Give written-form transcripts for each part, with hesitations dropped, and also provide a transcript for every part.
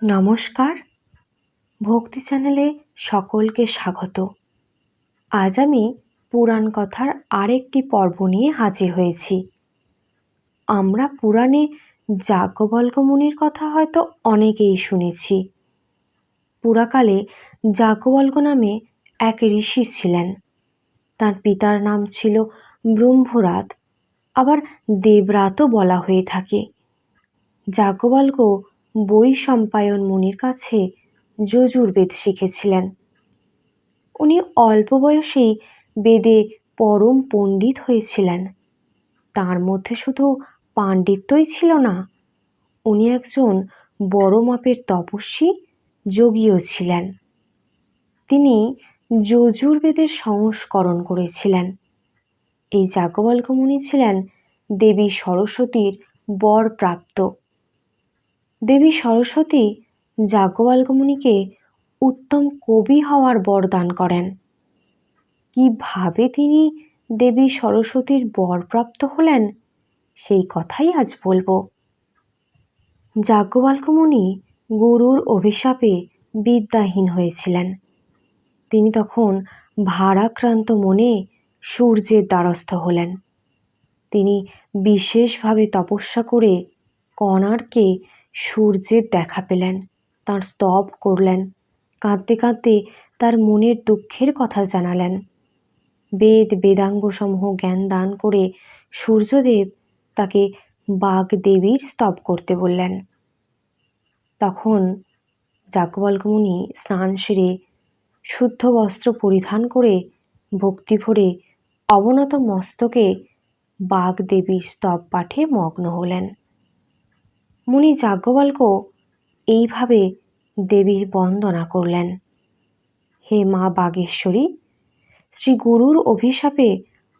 নমস্কার, ভক্তি চ্যানেলে সকলকে স্বাগত। আজ আমি পুরাণ কথার আরেকটি পর্ব নিয়ে হাজির হয়েছি। আমরা পুরাণে যাজ্ঞবল্ক্য মুনির কথা হয়তো অনেকেই শুনেছি। পুরাকালে যাজ্ঞবল্ক্য নামে এক ঋষি ছিলেন। তার পিতার নাম ছিল ব্রহ্মরাত, আবার দেবরাতও বলা হয়ে থাকে। যাজ্ঞবল্ক্য বৈশম্পায়ন মুনির কাছে যজুর্বেদ শিখেছিলেন। উনি অল্প বয়সেই বেদে পরম পণ্ডিত হয়েছিলেন। তার মধ্যে শুধু পাণ্ডিত্যই ছিল না, উনি একজন বড় মাপের তপস্বী যোগীও ছিলেন। তিনি যজুর্বেদের সংস্করণ করেছিলেন। এই যাজ্ঞবল্ক্য মুনি ছিলেন দেবী সরস্বতীর বর প্রাপ্ত। দেবী সরস্বতী যাজ্ঞবল্ক্য মুনিকে উত্তম কবি হওয়ার বরদান করেন। কিভাবে তিনি দেবী সরস্বতীর বরপ্রাপ্ত হলেন সেই কথাই আজ বলবো। যাজ্ঞবল্ক্য মুনি গুরুর অভিশাপে বিদ্যাহীন হয়েছিলেন। তিনি তখন ভারাক্রান্ত মনে সূর্যের দ্বারস্থ হলেন। তিনি বিশেষভাবে তপস্যা করে কণারকে সূর্যের দেখা পেলেন, তাঁর স্তব করলেন, কাঁদতে কাঁদতে তার মনের দুঃখের কথা জানালেন। বেদ বেদাঙ্গসমূহ জ্ঞান দান করে সূর্যদেব তাকে বাগদেবীর স্তব করতে বললেন। তখন যাজ্ঞবল্ক্য মুনি স্নান সেরে শুদ্ধ বস্ত্র পরিধান করে ভক্তি ভরে অবনত মস্তকে বাগদেবীর স্তব পাঠে মগ্ন হলেন। মুনি যাজ্ঞবল্ক্য এইভাবে দেবীর বন্দনা করলেন। হে মা বাগেশ্বরী, শ্রী গুরুর অভিশাপে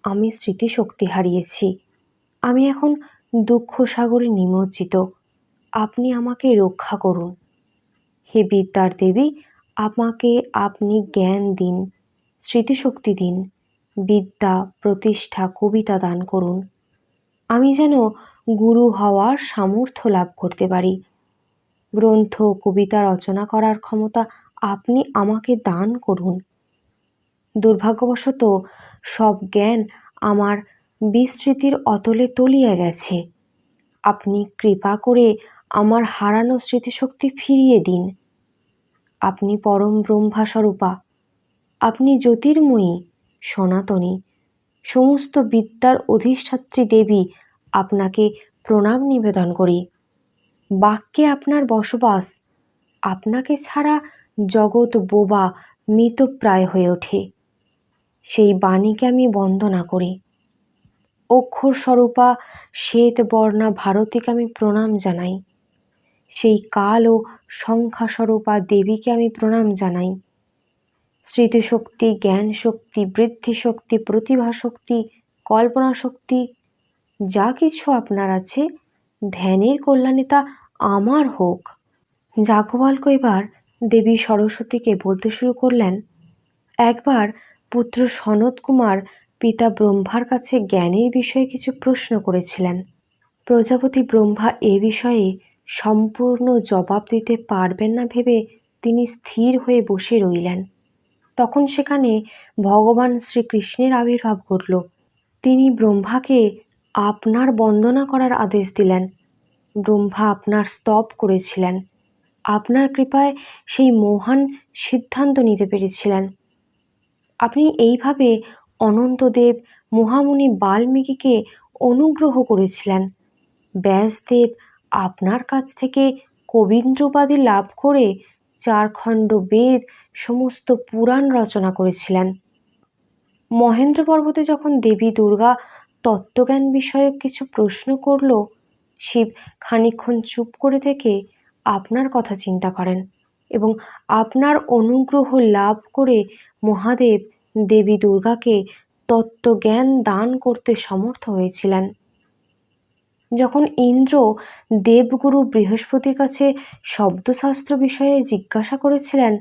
আমি স্মৃতিশক্তি হারিয়েছি। আমি এখন দুঃখ সাগরে নিমজ্জিত। আপনি আমাকে রক্ষা করুন। হে বিদ্যার দেবী, আমাকে আপনি জ্ঞান দিন, স্মৃতিশক্তি দিন, বিদ্যা প্রতিষ্ঠা কবিতা দান করুন। আমি যেন গুরু হওয়ার সামর্থ্য লাভ করতে পারি। গ্রন্থ কবিতা রচনা করার ক্ষমতা আপনি আমাকে দান করুন। দুর্ভাগ্যবশত সব জ্ঞান আমার বিস্মৃতির অতলে তলিয়ে গেছে। আপনি কৃপা করে আমার হারানো স্মৃতিশক্তি ফিরিয়ে দিন। আপনি পরম ব্রহ্মাস্বরূপা, আপনি জ্যোতির্ময়ী, সনাতনী, সমস্ত বিদ্যার অধিষ্ঠাত্রী দেবী, আপনাকে প্রণাম নিবেদন করি। বাক্যে আপনার বসবাস, আপনাকে ছাড়া জগৎ বোবা মৃতপ্রায় হয়ে ওঠে। সেই বাণীকে আমি বন্দনা করি। অক্ষর স্বরূপা শ্বেত বর্ণা ভারতীকে আমি প্রণাম জানাই। সেই কাল ও সংখ্যা স্বরূপা দেবীকে আমি প্রণাম জানাই। স্মৃতিশক্তি, জ্ঞান শক্তি, বৃদ্ধি শক্তি, প্রতিভা শক্তি, কল্পনা শক্তি, যা কিছু আপনার আছে, ধ্যানের কল্যাণে তা আমার হোক। যাজ্ঞবল্ক্য এবার দেবী সরস্বতীকে বলতে শুরু করলেন। একবার পুত্র সনত কুমার পিতা ব্রহ্মার কাছে জ্ঞানের বিষয়ে কিছু প্রশ্ন করেছিলেন। প্রজাপতি ব্রহ্মা এ বিষয়ে সম্পূর্ণ জবাব দিতে পারবেন না ভেবে তিনি স্থির হয়ে বসে রইলেন। তখন সেখানে ভগবান শ্রীকৃষ্ণের আবির্ভাব ঘটল। তিনি ব্রহ্মাকে আপনার বন্দনা করার আদেশ দিলেন। ব্রহ্মা আপনার স্তব করেছিলেন। আপনার কৃপায় সেই মহান সিদ্ধান্ত নিতে পেরেছিলেন। আপনি এইভাবে অনন্তদেব মহামুনি বাল্মীকিকে অনুগ্রহ করেছিলেন। ব্যাসদেব আপনার কাছ থেকে কবীন্দ্র উপাধি লাভ করে 4 খণ্ড বেদ, সমস্ত পুরাণ রচনা করেছিলেন। মহেন্দ্র পর্বতে যখন দেবী দুর্গা তত্ত্বজ্ঞান বিষয়ক কিছু প্রশ্ন করল, শিব খানিকক্ষণ চুপ করে থেকে আপনার কথা চিন্তা করেন এবং আপনার অনুগ্রহ লাভ করে মহাদেব দেবী দুর্গাকে তত্ত্বজ্ঞান দান করতে সমর্থ হয়েছিলেন। যখন ইন্দ্র দেবগুরু বৃহস্পতির কাছে শব্দশাস্ত্র বিষয়ে জিজ্ঞাসা করেছিলেন,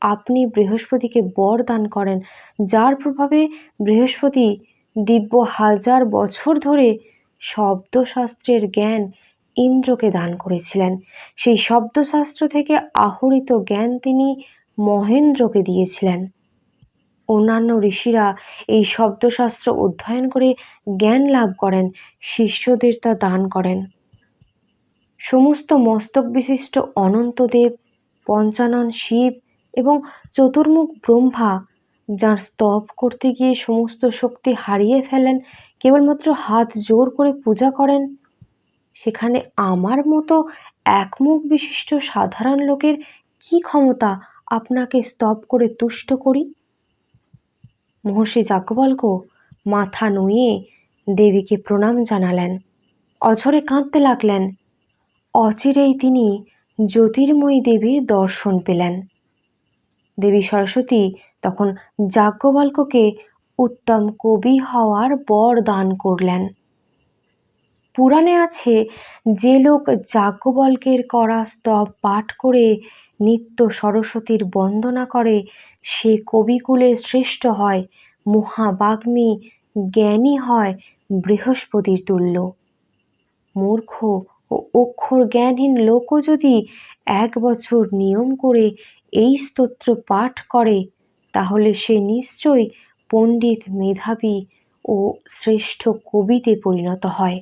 আপনি বৃহস্পতিকে বর দান করেন, যার প্রভাবে বৃহস্পতি দিব্য 1000 বছর ধরে শব্দশাস্ত্রের জ্ঞান ইন্দ্রকে দান করেছিলেন। সেই শব্দশাস্ত্র থেকে আহরিত জ্ঞান তিনি মহেন্দ্রকে দিয়েছিলেন। অন্যান্য ঋষিরা এই শব্দশাস্ত্র অধ্যয়ন করে জ্ঞান লাভ করেন, শিষ্যদের তা দান করেন। সমস্ত মস্তক বিশিষ্ট অনন্তদেব, পঞ্চানন শিব এবং চতুর্মুখ ব্রহ্মা যার স্তব করতে গিয়ে সমস্ত শক্তি হারিয়ে ফেলেন, কেবলমাত্র হাত জোর করে পূজা করেন, সেখানে আমার মতো একমুখ বিশিষ্ট সাধারণ লোকের কি ক্ষমতা আপনাকে স্তব করে তুষ্ট করি? মহর্ষি যাজ্ঞবল্ক্য মাথা নুইয়ে দেবীকে প্রণাম জানালেন, অঝরে কাঁদতে লাগলেন। অচিরেই তিনি জ্যোতির্ময়ী দেবীর দর্শন পেলেন। দেবী সরস্বতী তখন যাজ্ঞবল্ক্যকে উত্তম কবি হওয়ার বর দান করলেন। পুরাণে আছে, যে লোক যাজ্ঞবল্ক্যের করা স্তব পাঠ করে নিত্য সরস্বতীর বন্দনা করে, সে কবিকুলে শ্রেষ্ঠ হয়, মহাবাগ্মী জ্ঞানী হয়, বৃহস্পতির তুল্য। মূর্খ ও অক্ষর জ্ঞানহীন লোকও যদি 1 বছর নিয়ম করে এই স্তোত্র পাঠ করে, তাহলে সে নিশ্চয়ই পণ্ডিত, মেধাবী ও শ্রেষ্ঠ কবিতে পরিণত হয়।